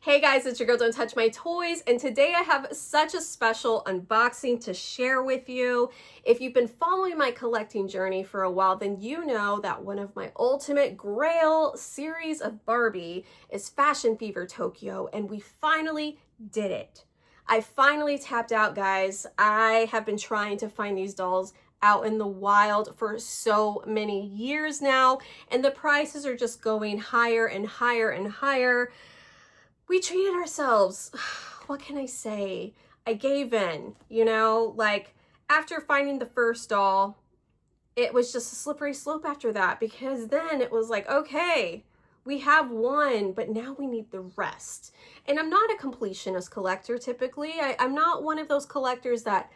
Hey guys, it's your girl Don't Touch My Toys, and today I have such a special unboxing to share with you. If you've been following my collecting journey for a while, then you know that one of my ultimate Grail series of Barbie is Fashion Fever Tokyo, and we finally did it. I finally tapped out, guys. I have been trying to find these dolls out in the wild for so many years now, and the prices are just going higher and higher and higher. We treated ourselves. What can I say? I gave in, like after finding the first doll, it was just a slippery slope after that, because then it was like, okay, we have one, but now we need the rest. And I'm not a completionist collector typically. I'm not one of those collectors that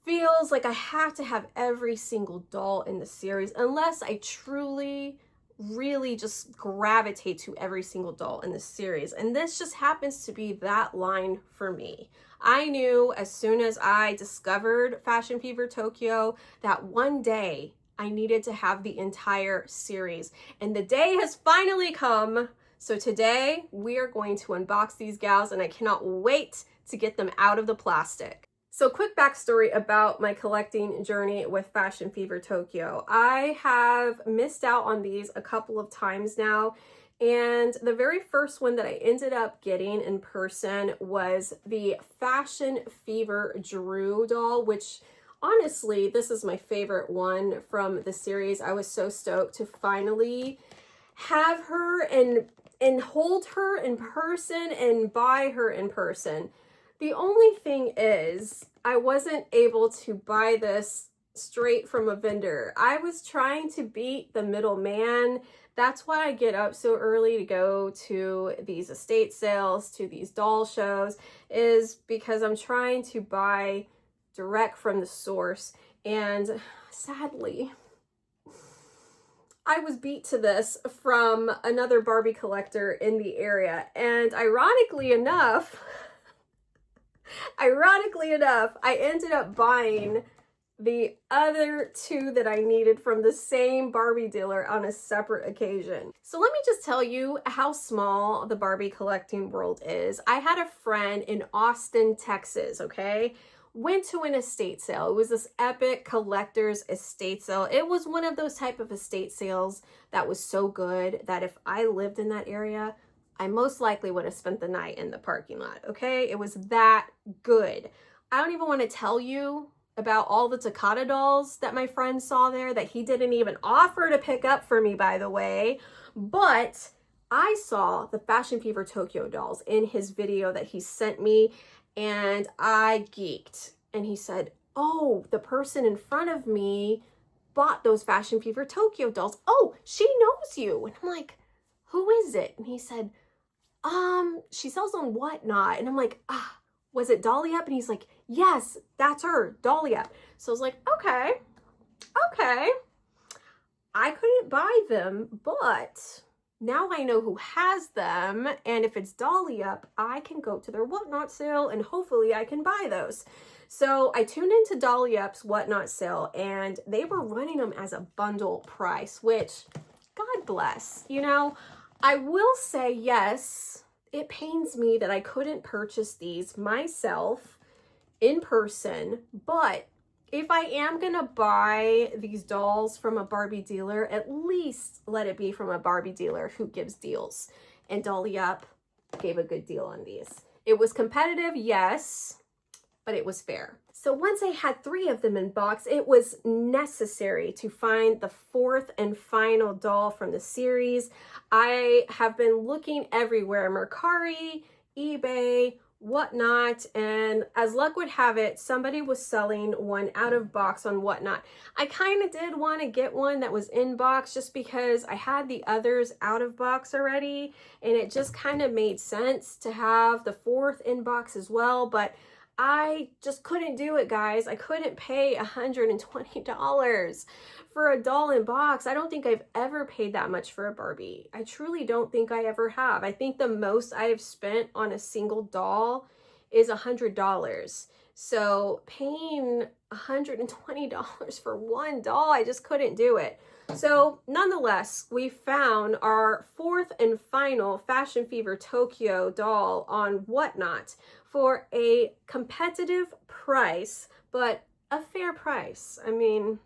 feels like I have to have every single doll in the series unless I truly really just gravitate to every single doll in the series. And this just happens to be that line for me. I knew as soon as I discovered Fashion Fever Tokyo that one day I needed to have the entire series. And the day has finally come. So today we are going to unbox these gals, and I cannot wait to get them out of the plastic. So quick backstory about my collecting journey with Fashion Fever Tokyo. I have missed out on these a couple of times now, and the very first one that I ended up getting in person was the Fashion Fever Drew doll, which honestly, this is my favorite one from the series. I was so stoked to finally have her and hold her in person and buy her in person. The only thing is, I wasn't able to buy this straight from a vendor. I was trying to beat the middleman. That's why I get up so early to go to these estate sales, to these doll shows, is because I'm trying to buy direct from the source. And sadly, I was beat to this from another Barbie collector in the area. And ironically enough, I ended up buying the other two that I needed from the same Barbie dealer on a separate occasion. So let me just tell you how small the Barbie collecting world is. I had a friend in Austin, Texas, okay? Went to an estate sale. It was this epic collector's estate sale. It was one of those type of estate sales that was so good that if I lived in that area, I most likely would have spent the night in the parking lot, okay? It was that good. I don't even want to tell you about all the Takata dolls that my friend saw there that he didn't even offer to pick up for me, by the way. But I saw the Fashion Fever Tokyo dolls in his video that he sent me, and I geeked. And he said, oh, the person in front of me bought those Fashion Fever Tokyo dolls. Oh, she knows you. And I'm like, who is it? And he said, she sells on Whatnot. And I'm like, was it Dolly Up? And he's like, yes, that's her, Dolly Up. So I was like, okay. I couldn't buy them, but now I know who has them. And if it's Dolly Up, I can go to their Whatnot sale and hopefully I can buy those. So I tuned into Dolly Up's Whatnot sale, and they were running them as a bundle price, which, God bless, I will say, yes, it pains me that I couldn't purchase these myself in person, but if I am going to buy these dolls from a Barbie dealer, at least let it be from a Barbie dealer who gives deals. And Dolly Up gave a good deal on these. It was competitive, yes, but it was fair. So once I had 3 of them in box, it was necessary to find the 4th and final doll from the series. I have been looking everywhere, Mercari, eBay, Whatnot, and as luck would have it, somebody was selling one out of box on Whatnot. I kind of did want to get one that was in box just because I had the others out of box already, and it just kind of made sense to have the 4th in box as well, but I just couldn't do it, guys. I couldn't pay $120 for a doll in box. I don't think I've ever paid that much for a Barbie. I truly don't think I ever have. I think the most I have spent on a single doll is $100. So paying $120 for one doll. I just couldn't do it. So nonetheless, we found our fourth and final Fashion Fever Tokyo doll on Whatnot for a competitive price, but a fair price. I mean,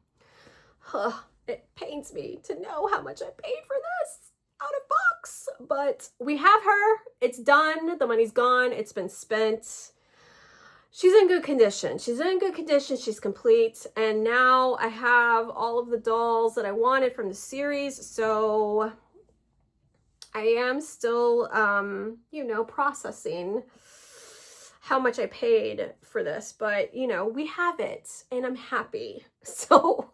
it pains me to know how much I paid for this out of box, but we have her. It's done. The money's gone. It's been spent. She's in good condition. She's in good condition. She's complete. And now I have all of the dolls that I wanted from the series. So I am still, you know, processing how much I paid for this. But, you know, we have it and I'm happy. So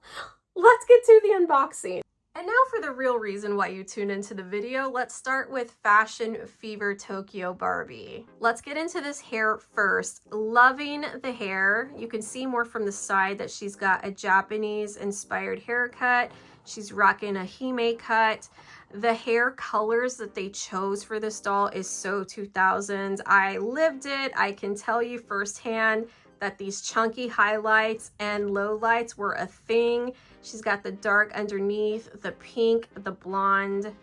let's get to the unboxing. And now for the real reason why you tune into the video, let's start with Fashion Fever Tokyo Barbie. Let's get into this hair first. Loving the hair. You can see more from the side that she's got a Japanese inspired haircut. She's rocking a hime cut. The hair colors that they chose for this doll is so 2000s. I lived it. I can tell you firsthand that these chunky highlights and lowlights were a thing. She's got the dark underneath, the pink, the blonde.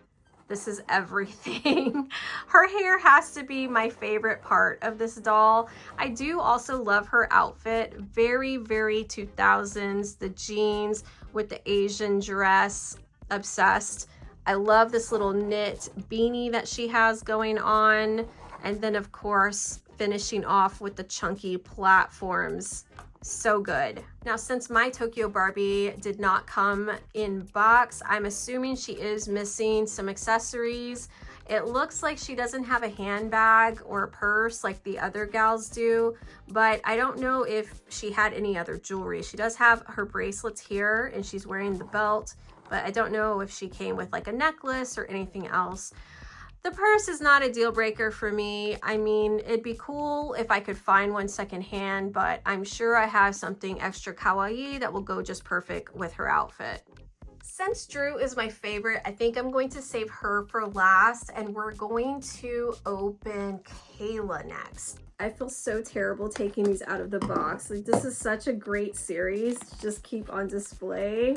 This is everything. Her hair has to be my favorite part of this doll. I do also love her outfit. Very, very 2000s. The jeans with the Asian dress. Obsessed. I love this little knit beanie that she has going on. And then, of course, finishing off with the chunky platforms. So good. Now, since my Tokyo Barbie did not come in box, I'm assuming she is missing some accessories. It looks like she doesn't have a handbag or a purse like the other gals do, but I don't know if she had any other jewelry. She does have her bracelets here and she's wearing the belt, but I don't know if she came with like a necklace or anything else. The purse is not a deal breaker for me. I mean, it'd be cool if I could find one secondhand, but I'm sure I have something extra kawaii that will go just perfect with her outfit. Since Drew is my favorite, I think I'm going to save her for last, and we're going to open Kayla next. I feel so terrible taking these out of the box. Like, this is such a great series to just keep on display.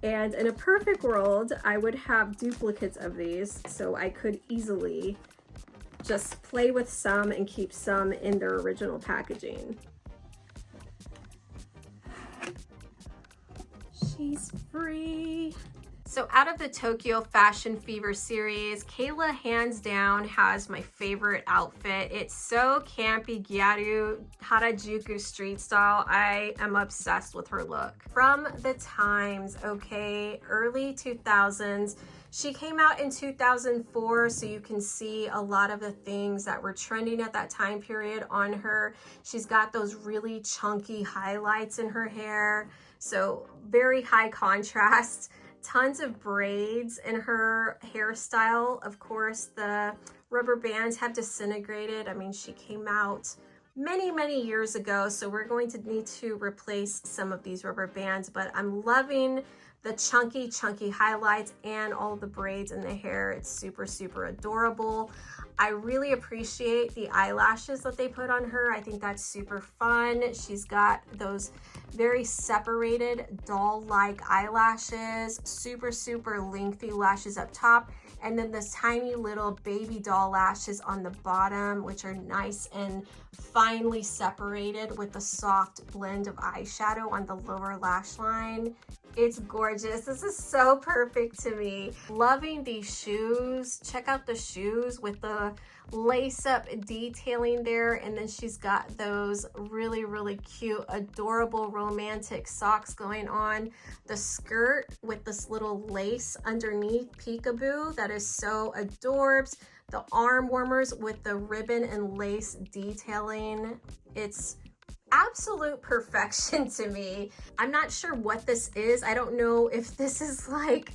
And in a perfect world, I would have duplicates of these so I could easily just play with some and keep some in their original packaging. She's free. So out of the Tokyo Fashion Fever series, Kayla hands down has my favorite outfit. It's so campy, gyaru, Harajuku street style. I am obsessed with her look. From the times, okay, early 2000s. She came out in 2004, so you can see a lot of the things that were trending at that time period on her. She's got those really chunky highlights in her hair, so very high contrast. Tons of braids in her hairstyle. Of course, the rubber bands have disintegrated. I mean, she came out many, many years ago, so we're going to need to replace some of these rubber bands, but I'm loving the chunky highlights and all the braids in the hair. It's super, super adorable. I really appreciate the eyelashes that they put on her. I think that's super fun. She's got those very separated doll-like eyelashes, super, super lengthy lashes up top, and then this tiny little baby doll lashes on the bottom, which are nice and finely separated with the soft blend of eyeshadow on the lower lash line. It's gorgeous. This is so perfect to me. Loving these shoes. Check out the shoes with the lace-up detailing there, and then she's got those really, really cute, adorable, romantic socks going on. The skirt with this little lace underneath, peekaboo, that is so adorbs. The arm warmers with the ribbon and lace detailing. It's absolute perfection to me. I'm not sure what this is. I don't know if this is like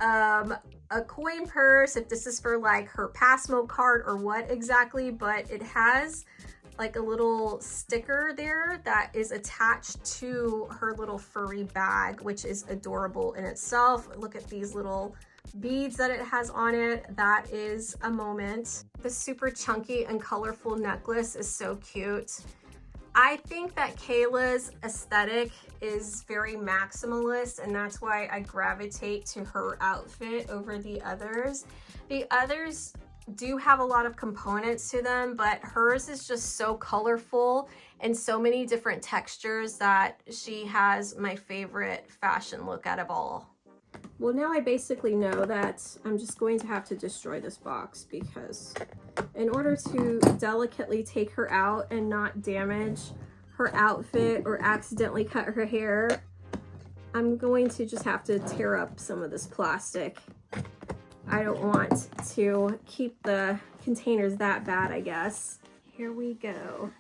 a coin purse, if this is for like her Passmo card or what exactly, but it has like a little sticker there that is attached to her little furry bag, which is adorable in itself. Look at these little beads that it has on it. That is a moment. The super chunky and colorful necklace is so cute. I think that Kayla's aesthetic is very maximalist, and that's why I gravitate to her outfit over the others. The others do have a lot of components to them, but hers is just so colorful and so many different textures that she has my favorite fashion look out of all. Well, now I basically know that I'm just going to have to destroy this box, because in order to delicately take her out and not damage her outfit or accidentally cut her hair, I'm going to just have to tear up some of this plastic. I don't want to keep the containers that bad, I guess. Here we go.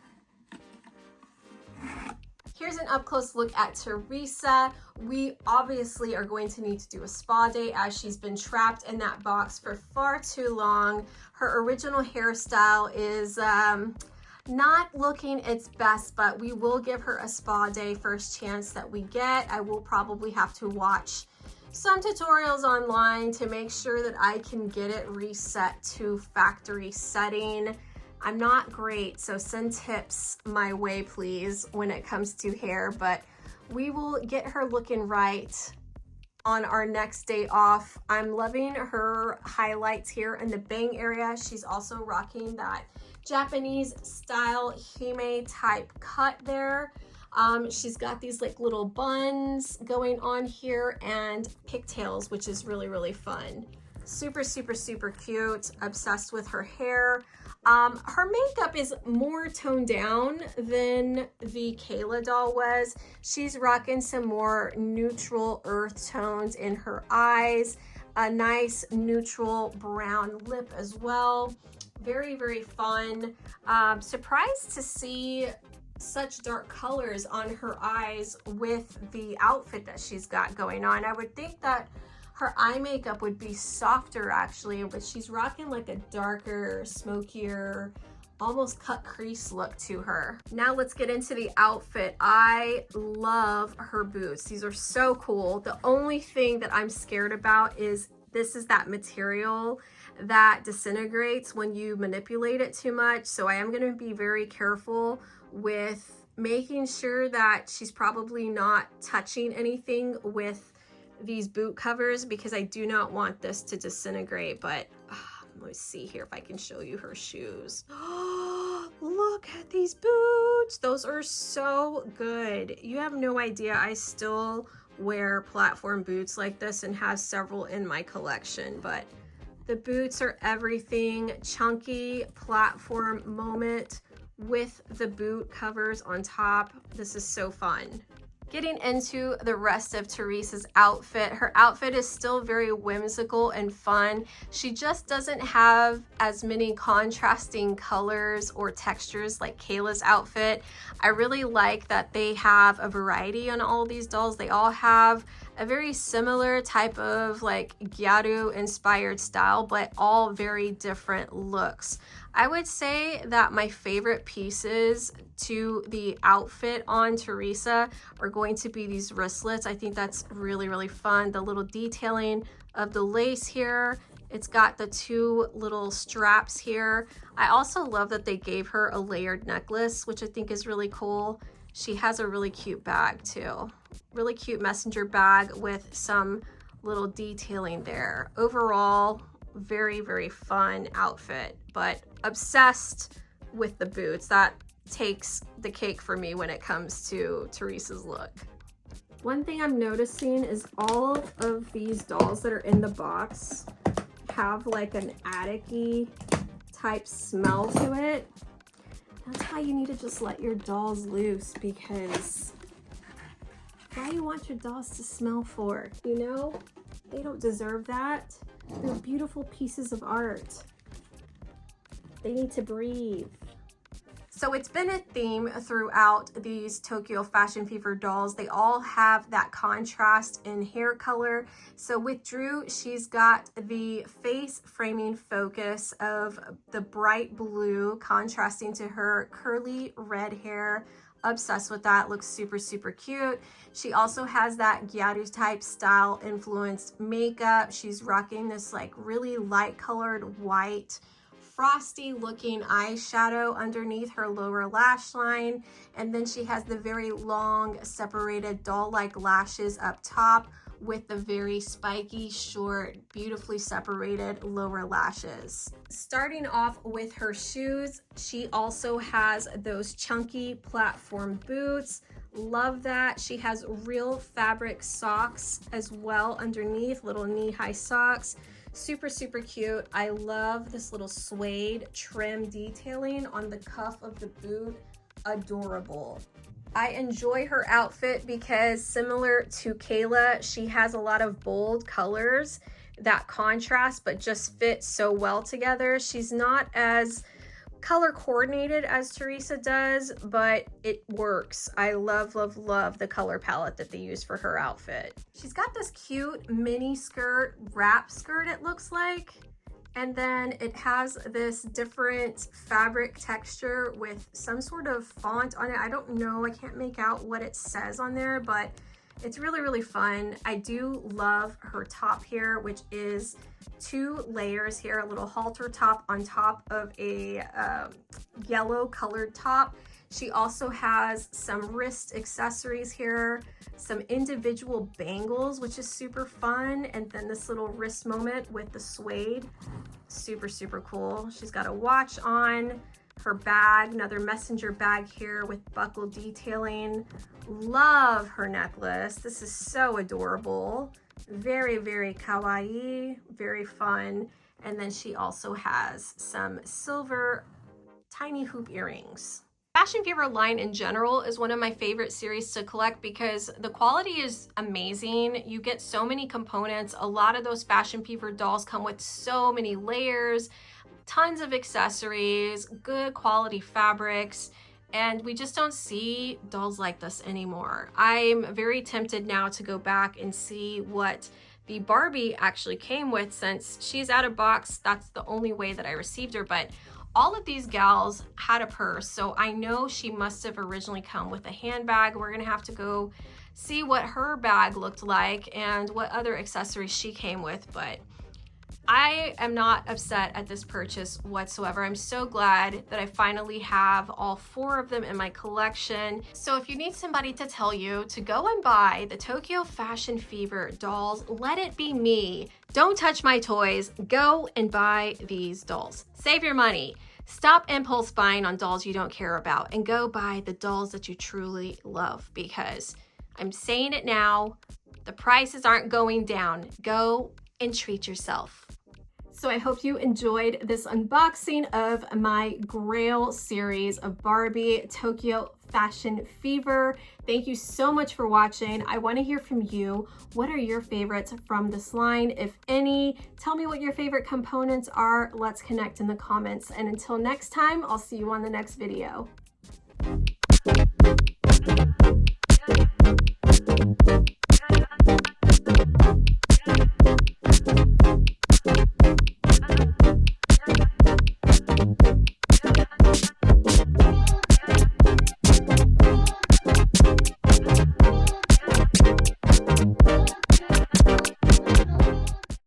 Here's an up-close look at Teresa. We obviously are going to need to do a spa day, as she's been trapped in that box for far too long. Her original hairstyle is not looking its best, but we will give her a spa day first chance that we get. I will probably have to watch some tutorials online to make sure that I can get it reset to factory setting. I'm not great, so send tips my way, please, when it comes to hair, but we will get her looking right on our next day off. I'm loving her highlights here in the bang area. She's also rocking that Japanese style hime type cut there. She's got these like little buns going on here and pigtails, which is really, really fun. Super, super, super cute. Obsessed with her hair. Her makeup is more toned down than the Kayla doll was. She's rocking some more neutral earth tones in her eyes, a nice neutral brown lip as well. Very, very fun. Surprised to see such dark colors on her eyes with the outfit that she's got going on. I would think that her eye makeup would be softer actually, but she's rocking like a darker, smokier, almost cut crease look to her. Now let's get into the outfit. I love her boots. These are so cool. The only thing that I'm scared about is this is that material that disintegrates when you manipulate it too much. So I am going to be very careful with making sure that she's probably not touching anything with these boot covers, because I do not want this to disintegrate. But let me see here if I can show you her shoes. Look at these boots. Those are so good. You have no idea. I still wear platform boots like this and have several in my collection, but the boots are everything. Chunky platform moment with the boot covers on top. This is so fun. Getting into the rest of Teresa's outfit, her outfit is still very whimsical and fun. She just doesn't have as many contrasting colors or textures like Kayla's outfit. I really like that they have a variety on all these dolls. They all have a very similar type of like gyaru inspired style, but all very different looks. I would say that my favorite pieces to the outfit on Teresa are going to be these wristlets. I think that's really, really fun. The little detailing of the lace here. It's got the two little straps here. I also love that they gave her a layered necklace, which I think is really cool. She has a really cute bag too. Really cute messenger bag with some little detailing there. Overall, very, very fun outfit, but obsessed with the boots. That takes the cake for me when it comes to Teresa's look. One thing I'm noticing is all of these dolls that are in the box have like an attic-y type smell to it. That's why you need to just let your dolls loose, because why do you want your dolls to smell for? You know, they don't deserve that. They're beautiful pieces of art. They need to breathe. So it's been a theme throughout these Tokyo Fashion Fever dolls. They all have that contrast in hair color. So with Drew, she's got the face framing focus of the bright blue contrasting to her curly red hair. Obsessed with that. Looks super, super cute. She also has that gyaru type style influenced makeup. She's rocking this like really light colored white frosty looking eyeshadow underneath her lower lash line. And then she has the very long separated doll-like lashes up top with the very spiky, short, beautifully separated lower lashes. Starting off with her shoes, she also has those chunky platform boots. Love that. She has real fabric socks as well underneath, little knee-high socks. Super, super cute. I love this little suede trim detailing on the cuff of the boot. Adorable. I enjoy her outfit because similar to Kayla, she has a lot of bold colors that contrast but just fit so well together. She's not as color coordinated as Teresa does, but it works. I love, love, love the color palette that they use for her outfit. She's got this cute mini skirt, wrap skirt it looks like. And then it has this different fabric texture with some sort of font on it. I don't know, I can't make out what it says on there, but it's really, really fun. I do love her top here, which is 2 layers here, a little halter top on top of a yellow colored top. She also has some wrist accessories here, some individual bangles, which is super fun, and then this little wrist moment with the suede. Super, super cool. She's got a watch on, her bag, another messenger bag here with buckle detailing. Love her necklace. This is so adorable. Very, very kawaii, very fun. And then she also has some silver tiny hoop earrings. Fashion Fever line in general is one of my favorite series to collect because the quality is amazing. You get so many components. A lot of those Fashion Fever dolls come with so many layers, tons of accessories, good quality fabrics, and we just don't see dolls like this anymore. I'm very tempted now to go back and see what the Barbie actually came with. Since she's out of box, that's the only way that I received her, but all of these gals had a purse, so I know she must have originally come with a handbag. We're gonna have to go see what her bag looked like and what other accessories she came with, but I am not upset at this purchase whatsoever. I'm so glad that I finally have all 4 of them in my collection. So if you need somebody to tell you to go and buy the Tokyo Fashion Fever dolls, let it be me. Don't touch my toys. Go and buy these dolls. Save your money. Stop impulse buying on dolls you don't care about and go buy the dolls that you truly love, because I'm saying it now, the prices aren't going down. Go and treat yourself. So I hope you enjoyed this unboxing of my Grail series of Barbie Tokyo Fashion Fever. Thank you so much for watching. I want to hear from you. What are your favorites from this line, if any? Tell me what your favorite components are. Let's connect in the comments. And until next time, I'll see you on the next video.